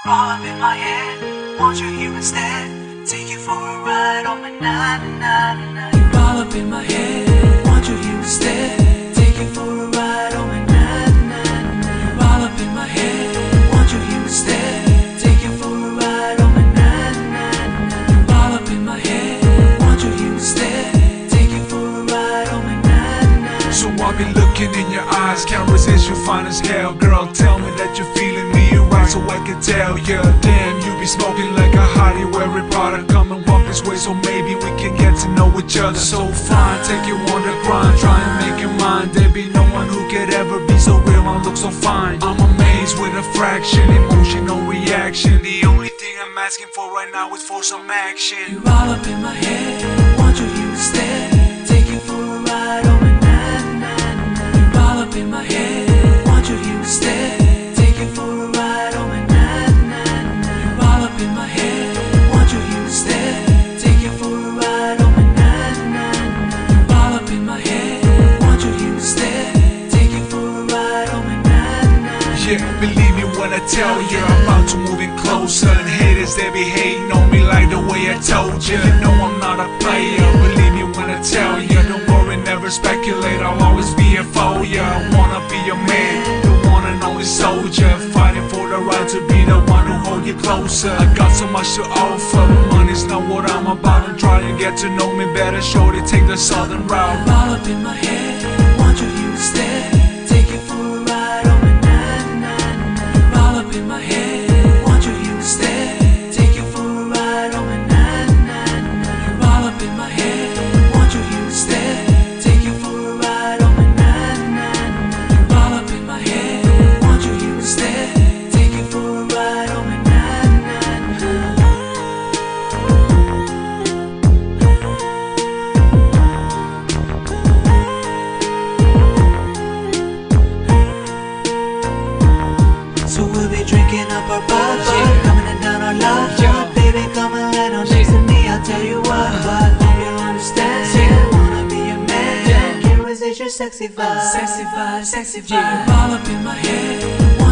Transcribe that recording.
all up in my head. Want you here instead. Take you for a ride on my na-na-na-na-na. You're all up in my head. Want you here instead. Take you for a ride on my na-na-na-na-na. You're all up in my head. Want you here instead. Take you for a ride on my na-na-na-na-na. You're all up in my head. Want you here instead. Take you for a ride on my na-na-na-na. So I've been looking in your eyes, can't resist, you fine as hell. Girl, tell me that you're feeling me right, so I can tell ya. Damn, you be smoking like a hottie, wearing product. Come and walk this way, so maybe we can get to know each other. So fine, take you on the grind, try and make it mine. There be no one who could ever be so real and look so fine. I'm amazed with a fraction, emotional reaction. The only thing I'm asking for right now is for some action. You're all up in my head, want you here instead. Take you for a ride on my na-na-na-na. You're all up in my head, want you here instead. Take you for a ride on my na-na-na-na. You're all up in my head, want you here instead. Take you for a ride on my na-na-na-na. You're all up in my head, want you here instead. Take you for a ride on my na-na-na-na. Yeah, believe me when I tell you, I'm about to move in closer. And haters, they be hating on me like the way I told you. You know I'm not a player, believe me when I tell you. Don't worry, never speculate, I'll always be here for you. I wanna be your man, the one and only soldier, fighting for the right to be the one who hold you closer. I got so much to offer, money's not what I'm about. I'm trying to get to know me better, shorty, take the southern route. You're all up in my head, want you here instead. Take you for a ride on my na-na-na-na. You're all up in my head, want you here instead. Take you for a ride on my na-na-na-na. You're all up in my head, want you here instead. Take you for a ride on my na-na-na-na. You're all up in my head, want you here instead. Take you for a ride on my na-na-na-na. So we'll be drinking up our bubble, coming down our love. Baby, come and lay down next to me. I'll tell you what, hope you'll understand. Wanna be your man, can't resist your sexy vibe. Sexy vibe, sexy vibe. You're all up in my head.